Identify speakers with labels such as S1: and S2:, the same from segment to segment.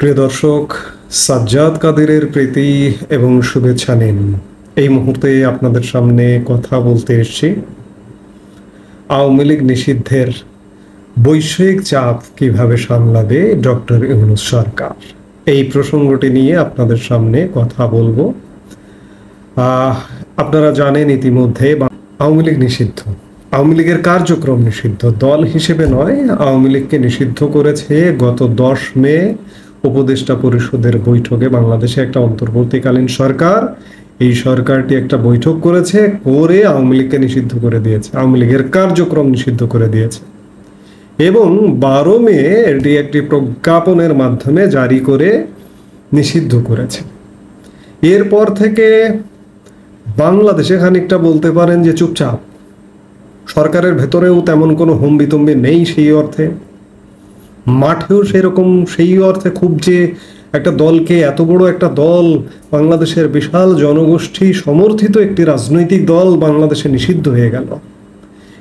S1: প্রিয় দর্শক, সাজ্জাদ কাদেরের প্রীতি এবং শুভেচ্ছা নিন। এই মুহূর্তে আপনাদের সামনে কথা বলতে এসেছি আওয়ামী লীগ নিষিদ্ধের বৈষয়িক চাপ কিভাবে সামলাবে ডক্টর ইউনূস সরকার। এই প্রসঙ্গটি নিয়ে আপনাদের সামনে কথা বলবো। আপনারা জানেন ইতিমধ্যে আওয়ামী লীগ নিষিদ্ধ, আওয়ামী লীগের কার্যক্রম নিষিদ্ধ, দল হিসেবে নয়। আওয়ামী লীগকে নিষিদ্ধ করেছে গত 10 মে উপদেষ্টা পরিষদের বৈঠকে বাংলাদেশে একটা অন্তর্বর্তীকালীন সরকার। এই সরকারটি একটা বৈঠক করেছে, করে আওয়ামী লীগকে নিষিদ্ধ করে দিয়েছে, আওয়ামী লীগের কার্যক্রম নিষিদ্ধ করে দিয়েছে এবং 12 মে এটি একটি প্রজ্ঞাপনের মাধ্যমে জারি করে নিষিদ্ধ করেছে। এরপর থেকে বাংলাদেশে খানিকটা বলতে পারেন যে চুপচাপ। সরকারের ভেতরেও তেমন কোনো হম্বিতম্বি নেই সেই অর্থে, মাঠেও সেরকম সেই অর্থে খুব যে একটা দলকে, এত বড় একটা দল, বাংলাদেশের বিশাল জনগোষ্ঠী সমর্থিত একটি রাজনৈতিক দল বাংলাদেশে নিষিদ্ধ হয়ে গেল।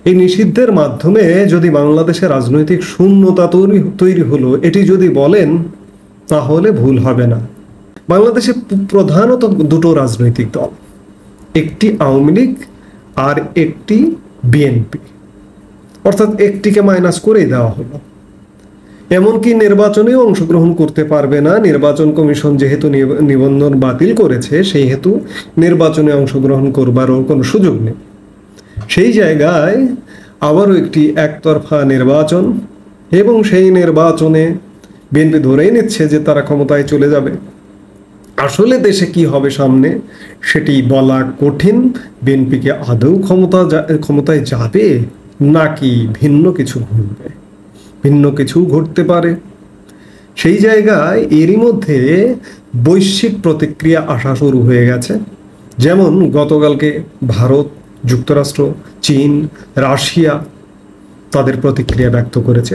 S1: এই নিষিদ্ধের মাধ্যমে যদি বাংলাদেশে রাজনৈতিক শূন্যতা তৈরি হলো, এটি যদি বলেন তাহলে ভুল হবে না। বাংলাদেশে প্রধানত দুটো রাজনৈতিক দল, একটি আওয়ামী লীগ আর একটি বিএনপি, অর্থাৎ একটিকে মাইনাস করেই দেওয়া হলো। এমনকি নির্বাচনেও অংশগ্রহণ করতে পারবে না। নির্বাচন কমিশন যেহেতু নিবন্ধন বাতিল করেছে, সেই হেতু নির্বাচনে অংশগ্রহণ করবারও কোনো সুযোগ নেই। সেই জায়গায় আবারও একটি একতরফা নির্বাচন, এবং সেই নির্বাচনে বিএনপি ধরেই নিচ্ছে যে তারা ক্ষমতায় চলে যাবে। আসলে দেশে কি হবে সামনে সেটি বলা কঠিন। বিএনপিকে আদৌ ক্ষমতায় যাবে নাকি ভিন্ন কিছু ঘটবে, ভিন্ন কিছু ঘটতে পারে। সেই জায়গায় এরই মধ্যে বৈশ্বিক প্রতিক্রিয়া আসা শুরু হয়ে গেছে। যেমন গতকালকে ভারত, যুক্তরাষ্ট্র, চীন, রাশিয়া তাদের প্রতিক্রিয়া ব্যক্ত করেছে।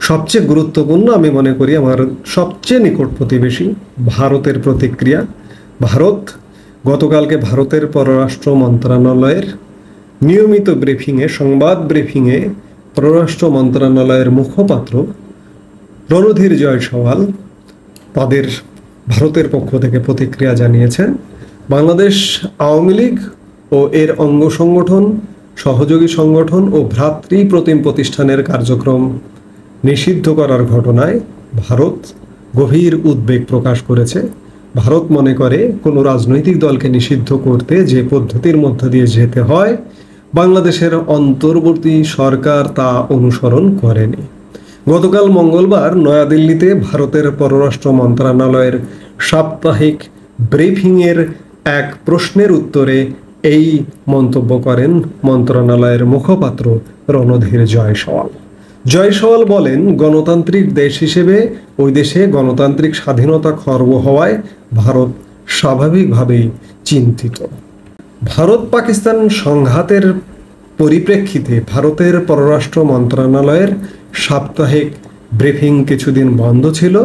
S1: সবচেয়ে গুরুত্বপূর্ণ আমি মনে করি আমার সবচেয়ে নিকট প্রতিবেশী ভারতের প্রতিক্রিয়া। গতকালকে ভারতের পররাষ্ট্র মন্ত্রণালয়ের নিয়মিত ব্রিফিংয়ে, সংবাদ ব্রিফিংয়ে পররাষ্ট্র মন্ত্রণালয়ের মুখপাত্র রণধীর জয়সওয়াল তাদের ভারতের পক্ষ থেকে প্রতিক্রিয়া জানিয়েছেন। বাংলাদেশ আওয়ামী লীগ ও এর অঙ্গ সংগঠন, সহযোগী সংগঠন ও ভ্রাতৃপ্রতিম প্রতিষ্ঠানের কার্যক্রম নিষিদ্ধ করার ঘটনায় ভারত গভীর উদ্বেগ প্রকাশ করেছে। ভারত মনে করে কোনো রাজনৈতিক দলকে নিষিদ্ধ করতে যে পদ্ধতির মধ্য দিয়ে যেতে হয়, বাংলাদেশের অন্তর্বর্তী সরকার তা অনুসরণ করেনি। গতকাল মঙ্গলবার নয়াদিল্লিতে ভারতের পররাষ্ট্র মন্ত্রণালয়ের সাপ্তাহিক ব্রিফিংয়ের এক প্রশ্নের উত্তরে এই মন্তব্য করেন মন্ত্রণালয়ের মুখপাত্র রণধীর জয়সওয়াল বলেন, গণতান্ত্রিক দেশ হিসেবে ওই দেশে গণতান্ত্রিক স্বাধীনতা খর্ব হওয়ায় ভারত স্বাভাবিকভাবেই চিন্তিত। ভারত পাকিস্তান সংঘাতের পরিপ্রেক্ষিতে ভারতের পররাষ্ট্র মন্ত্রণালয়ের সাপ্তাহিক ব্রিফিং কিছুদিন বন্ধ ছিল।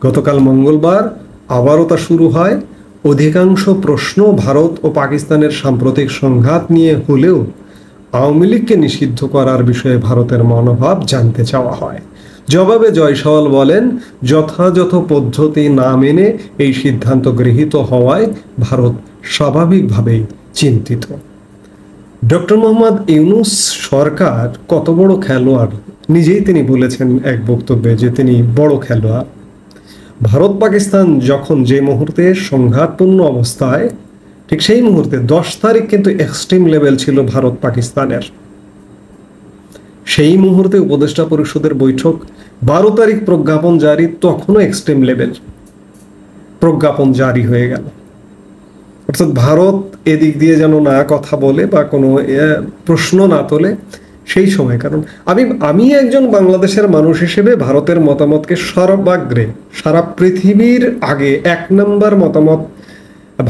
S1: গতকাল মঙ্গলবার আবারও তা শুরু হয়। অধিকাংশ প্রশ্ন ভারত ও পাকিস্তানের সাম্প্রতিক সংঘাত নিয়ে হলেও আওয়ামী লীগকে নিষিদ্ধ করার বিষয়ে ভারতের মনোভাব জানতে চাওয়া হয়। জবাবে জয়সওয়াল বলেন, যথাযথ পদ্ধতি না মেনে এই সিদ্ধান্ত গৃহীত হওয়ায় ভারত স্বাভাবিকভাবেই চিন্তিত। ডক্টর মোহাম্মদ ইউনূস সরকার কত বড় খেলোয়াড়, নিজেই তিনি বলেছেন এক বক্তব্যে যে তিনি বড় খেলোয়াড়। ভারত পাকিস্তান যখন যে মুহূর্তে সংঘাতপূর্ণ অবস্থায়, ঠিক সেই মুহূর্তে 10 তারিখ কিন্তু এক্সট্রিম লেভেল ছিল ভারত পাকিস্তানের। সেই মুহূর্তে উপদেষ্টা পরিষদের বৈঠক, 12 তারিখ প্রজ্ঞাপন জারি, তখনও এক্সট্রিম লেভেল প্রজ্ঞাপন জারি হয়ে গেল। অর্থাৎ ভারত এদিক দিয়ে যেন না কথা বলে বা কোনো প্রশ্ন না তোলে সেই সময়। কারণ আমি একজন বাংলাদেশের মানুষ হিসেবে ভারতের মতামতকে সর্বাগ্রে, সারা পৃথিবীর আগে 1 নম্বর মতামত,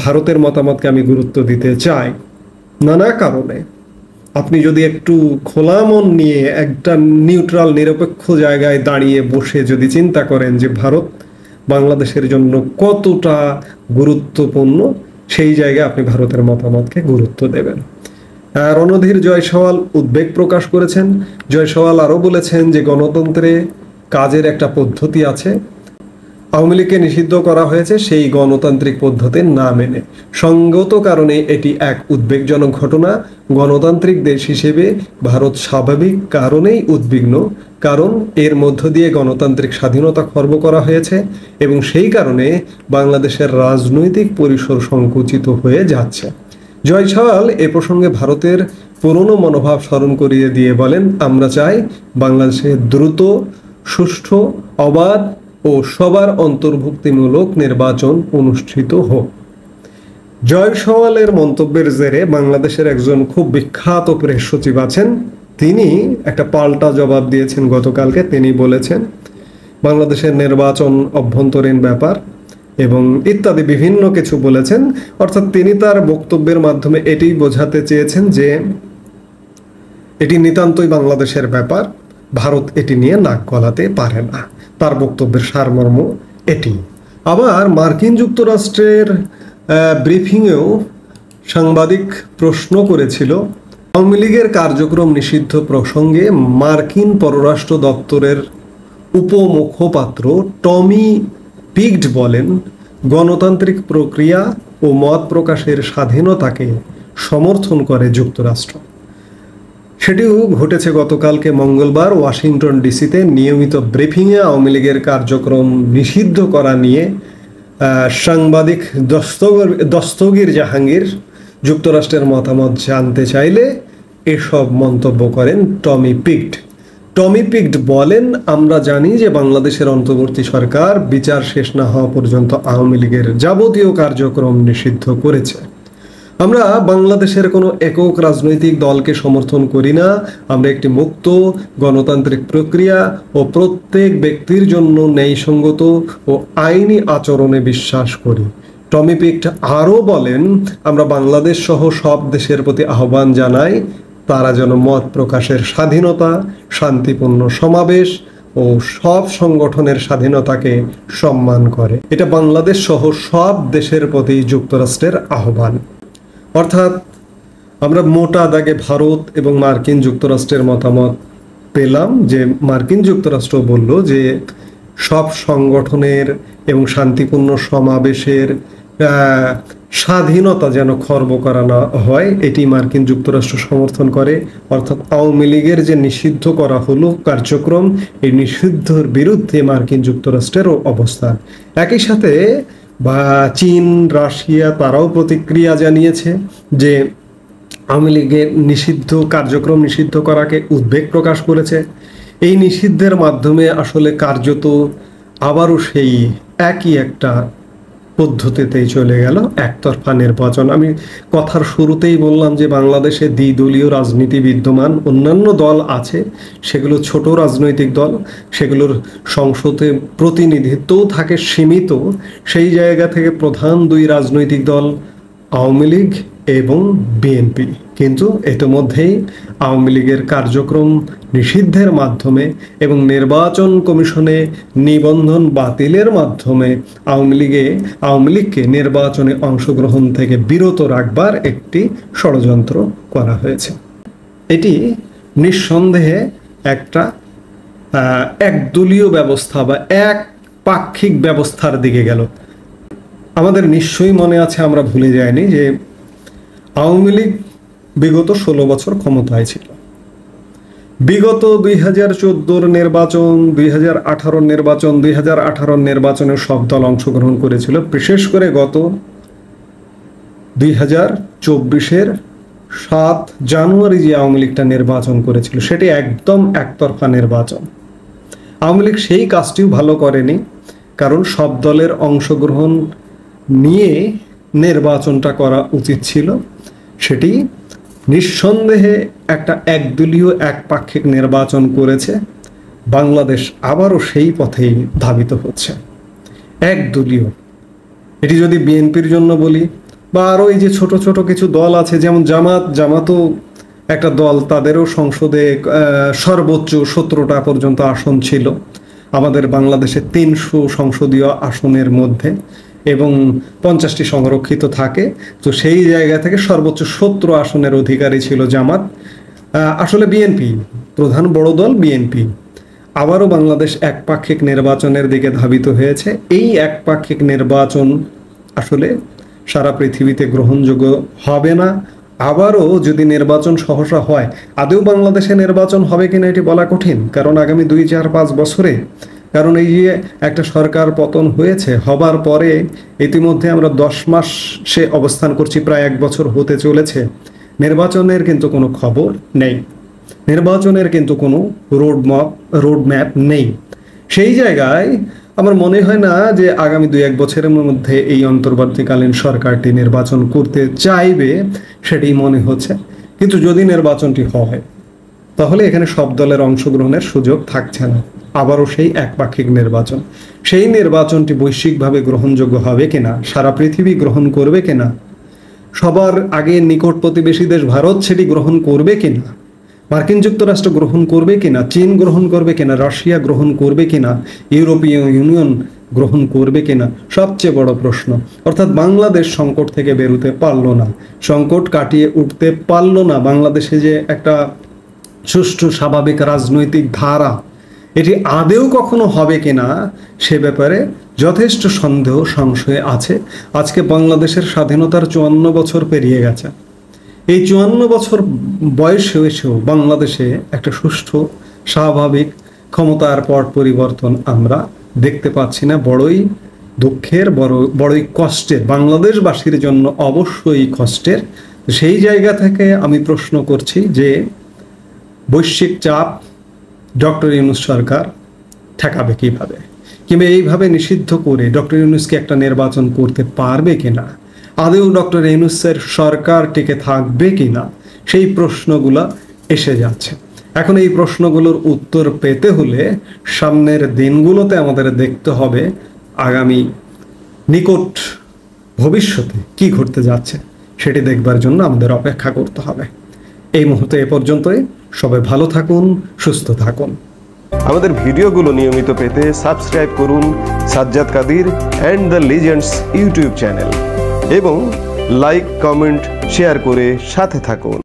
S1: ভারতের মতামতকে আমি গুরুত্ব দিতে চাই। নানা কারণে আপনি যদি একটু খোলা মন নিয়ে একটা নিউট্রাল নিরপেক্ষ জায়গায় দাঁড়িয়ে বসে যদি চিন্তা করেন যে ভারত বাংলাদেশের জন্য কতটা গুরুত্বপূর্ণ, সেই জায়গায় আপনি ভারতের মতামতকে গুরুত্ব দেবেন। রণধীর জয়সওয়াল উদ্বেগ প্রকাশ করেছেন। জয়সওয়াল আরও বলেছেন যে গণতন্ত্রে কাজের একটা পদ্ধতি আছে, আওয়ামী লীগকে নিষিদ্ধ করা হয়েছে সেই গণতান্ত্রিক পদ্ধতি না মেনে। সঙ্গত কারণে এটি এক উদ্বেগজনক ঘটনা। গণতান্ত্রিক দেশ হিসেবে ভারত স্বাভাবিক কারণেই উদ্বিগ্ন, কারণ এর মধ্য দিয়ে গণতান্ত্রিক স্বাধীনতা খর্ব করা হয়েছে এবং সেই কারণে বাংলাদেশের রাজনৈতিক পরিসর সংকুচিত হয়ে যাচ্ছে। জয়সওয়াল এ প্রসঙ্গে ভারতের পুরনো মনোভাব স্মরণ করিয়ে দিয়ে বলেন, আমরা চাই বাংলাদেশে দ্রুত, সুষ্ঠু, অবাধ ও সবার অন্তর্ভুক্তিমূলক নির্বাচন অনুষ্ঠিত হোক। জয়সওয়ালের মন্তব্যের জেরে বাংলাদেশের একজন খুব বিখ্যাত প্রেস সচিব আছেন, তিনি একটা পাল্টা জবাব দিয়েছেন গতকালকে। তিনি বলেছেন বাংলাদেশের নির্বাচন অভ্যন্তরীণ ব্যাপার এবং ইত্যাদি বিভিন্ন কিছু বলেছেন। অর্থাৎ তিনি তার বক্তব্যের মাধ্যমে এটি বোঝাতে চেয়েছেন যে এটি নিতান্তই বাংলাদেশের ব্যাপার, ভারত এটি নিয়ে নাক গলাতে পারে না। তার বক্তব্যের সারমর্ম এটি। আবার মার্কিন যুক্তরাষ্ট্রের ব্রিফিংয়েও সাংবাদিক প্রশ্ন করেছিল আওয়ামী লীগের কার্যক্রম নিষিদ্ধ প্রসঙ্গে মার্কিন পররাষ্ট্র দপ্তরের উপমুখপাত্র টমি পিগড বলেন, গণতান্ত্রিক প্রক্রিয়া ও মত প্রকাশের স্বাধীনতাকে সমর্থন করে যুক্তরাষ্ট্র। সেটিও ঘটেছে গতকালকে মঙ্গলবার ওয়াশিংটন ডিসিতে নিয়মিত ব্রিফিংয়ে আওয়ামী লীগের কার্যক্রম নিষিদ্ধ করা নিয়ে সাংবাদিক দস্তগীর জাহাঙ্গীর যুক্তরাষ্ট্রের মতামত জানতে চাইলে এসব মন্তব্য করেন টমি পিগড। টমি পিগড বলেন, আমরা জানি যে বাংলাদেশের অন্তর্বর্তী সরকার বিচার শেষ না হওয়া পর্যন্ত আওয়ামী লীগের যাবতীয় কার্যক্রম নিষিদ্ধ করেছে। আমরা বাংলাদেশের কোনো একক রাজনৈতিক দলকে সমর্থন করি না। আমরা একটি মুক্ত গণতান্ত্রিক প্রক্রিয়া ও প্রত্যেক ব্যক্তির জন্য ন্যায়সঙ্গত ও আইনি আচরণে বিশ্বাস করি। টমি পিগড আরও বলেন, আমরা বাংলাদেশ সহ সব দেশের প্রতি আহ্বান জানাই তারা যেন মত প্রকাশের স্বাধীনতা, শান্তিপূর্ণ সমাবেশ ও সব সংগঠনের স্বাধীনতাকে সম্মান করে। এটা বাংলাদেশ সহ সব দেশের প্রতি যুক্তরাষ্ট্রের আহ্বান। অর্থাৎ আমরা মোটা দাগে ভারত এবং মার্কিন যুক্তরাষ্ট্রের মতামত পেলাম যে মার্কিন যুক্তরাষ্ট্র বলল যে সব সংগঠনের এবং শান্তিপূর্ণ সমাবেশের স্বাধীনতা যেন খর্ব করা না হয়, এটি মার্কিন যুক্তরাষ্ট্র সমর্থন করে। অর্থাৎ আওয়ামী লীগের যে নিষিদ্ধ করা হলো কার্যক্রম, এই নিষিদ্ধর বিরুদ্ধে মার্কিন যুক্তরাষ্ট্রেরও অবস্থান। একই সাথে চীন, রাশিয়া তারাও প্রতিক্রিয়া জানিয়েছে যে আওয়ামী লীগের নিষিদ্ধ কার্যক্রম নিষিদ্ধ করাকে উদ্বেগ প্রকাশ করেছে। এই নিষিদ্ধের মাধ্যমে আসলে কার্যত আবারও সেই একই একটা পদ্ধতিতেই চলে গেল, একতরফা নির্বাচন। আমি কথার শুরুতেই বললাম যে বাংলাদেশে দ্বিদলীয় রাজনীতি বিদ্যমান, অন্যান্য দল আছে, সেগুলো ছোট রাজনৈতিক দল, সেগুলোর সংসদে প্রতিনিধিত্বও থাকে সীমিত। সেই জায়গা থেকে প্রধান দুই রাজনৈতিক দল আওয়ামী লীগ এবং বিএনপি। কিন্তু ইতিমধ্যেই আওয়ামী লীগের কার্যক্রম নিষিদ্ধের মাধ্যমে এবং নির্বাচন কমিশনে নিবন্ধন বাতিলের মাধ্যমে আওয়ামী লীগকে নির্বাচনে অংশগ্রহণ থেকে বিরত রাখবার একটি ষড়যন্ত্র করা হয়েছে। এটি নিঃসন্দেহে একটা একদলীয় ব্যবস্থা বা এক পাক্ষিক ব্যবস্থার দিকে গেল। আমাদের নিশ্চয়ই মনে আছে, আমরা ভুলে যাইনি যে আওয়ামী লীগ বিগত 16 বছর ক্ষমতায় ছিল। বিগত 2014 নির্বাচন, 2018 নির্বাচন, 2018 নির্বাচনে সব দল অংশগ্রহণ করেছিল। বিশেষ করে গত 2024-এর 7 জানুয়ারি যে আওয়ামী লীগটা নির্বাচন করেছিল, সেটি একদম একতরফা নির্বাচন। আওয়ামী লীগ সেই কাজটিও ভালো করেনি, কারণ সব দলের অংশগ্রহণ নিয়ে নির্বাচনটা করা উচিত ছিল। সেটি নিঃসন্দেহে একটা একদলীয় একপাক্ষিক নির্বাচন করেছে। বাংলাদেশ আবারও সেই পথেই ধাবিত হচ্ছে, একদলীয়। এটি যদি বিএনপির জন্য বলি বা আরও এই যে ছোট ছোট কিছু দল আছে, যেমন জামাতও একটা দল, তাদেরও সংসদে সর্বোচ্চ 17টা পর্যন্ত আসন ছিল আমাদের বাংলাদেশে 300 সংসদীয় আসনের মধ্যে, এবং 50টি সংরক্ষিত থাকে। তো সেই জায়গা থেকে সর্বোচ্চ 17 আসনের অধিকারী ছিল জামাত। আসলে বিএনপি প্রধান বড় দল, বিএনপি। আবারও বাংলাদেশ একপাক্ষিক নির্বাচনের দিকে ধাবিত হয়েছে। এই একপাক্ষিক নির্বাচন আসলে সারা পৃথিবীতে গ্রহণযোগ্য হবে না। আবারও যদি নির্বাচন সহসা হয়, আদৌ বাংলাদেশে নির্বাচন হবে কিনা এটি বলা কঠিন, কারণ আগামী 2, 4, 5 বছরে, কারণ এই যে একটা সরকার পতন হয়েছে, হবার পরে ইতিমধ্যে আমরা 10 মাসে অবস্থান করছি, প্রায় 1 বছর হতে চলেছে। নির্বাচনের কিন্তু কোনো খবর নেই, নির্বাচনের কিন্তু কোনো রোডম্যাপ নেই। সেই জায়গায় আমার মনে হয় না যে আগামী 2-1 বছরের মধ্যে এই অন্তর্বর্তীকালীন সরকারটি নির্বাচন করতে চাইবে, সেটি মনে হচ্ছে। কিন্তু যদি নির্বাচনটি হয়, তাহলে এখানে সব দলের অংশগ্রহণের সুযোগ থাকছে না। আবারও সেই একপাক্ষিক নির্বাচন, সেই নির্বাচনটি বৈশ্বিকভাবে গ্রহণযোগ্য হবে কিনা, সারা পৃথিবী গ্রহণ করবে কিনা, সবার আগে নিকট প্রতিবেশী দেশ ভারত সেটি গ্রহণ করবে কিনা, মার্কিন যুক্তরাষ্ট্র গ্রহণ করবে কিনা, চীন গ্রহণ করবে কিনা, রাশিয়া গ্রহণ করবে কিনা, ইউরোপীয় ইউনিয়ন গ্রহণ করবে কিনা, সবচেয়ে বড় প্রশ্ন। অর্থাৎ বাংলাদেশ সংকট থেকে বেরোতে পারলো না, সংকট কাটিয়ে উঠতে পারলো না। বাংলাদেশে যে একটা সুষ্ঠু স্বাভাবিক রাজনৈতিক ধারা, এটি আদেও কখনো হবে কিনা সে ব্যাপারে যথেষ্ট সন্দেহ সংশয় আছে। আজকে বাংলাদেশের স্বাধীনতার 54 বছর পেরিয়ে গেছে। এই 54 বছর বয়স হয়েছেও বাংলাদেশে একটা সুষ্ঠু স্বাভাবিক ক্ষমতার পট পরিবর্তন আমরা দেখতে পাচ্ছি না। বড়ই দুঃখের, বড়ই কষ্টের, বাংলাদেশবাসীর জন্য অবশ্যই কষ্টের। সেই জায়গা থেকে আমি প্রশ্ন করছি যে বৈশ্বিক চাপ ডক্টর ইউনূস সরকার ঠেকাবে কিভাবে, কিংবা এইভাবে নিষিদ্ধ করে ডক্টর ইউনূসকে একটা নির্বাচন করতে পারবে কিনা, আদৌ ডক্টর ইউনূসের সরকার টিকে থাকবে কিনা, সেই প্রশ্নগুলো এসে যাচ্ছে। এখন এই প্রশ্নগুলোর উত্তর পেতে হলে সামনের দিনগুলোতে আমাদের দেখতে হবে আগামী নিকট ভবিষ্যতে কি ঘটতে যাচ্ছে, সেটি দেখবার জন্য আমাদের অপেক্ষা করতে হবে। এই মুহূর্তে এ পর্যন্তই। সবাই ভালো থাকুন, সুস্থ থাকুন।
S2: আমাদের ভিডিওগুলো নিয়মিত পেতে সাবস্ক্রাইব করুন Sajjad Kadir and the legends YouTube channel এবং লাইক, কমেন্ট, শেয়ার করে সাথে থাকুন।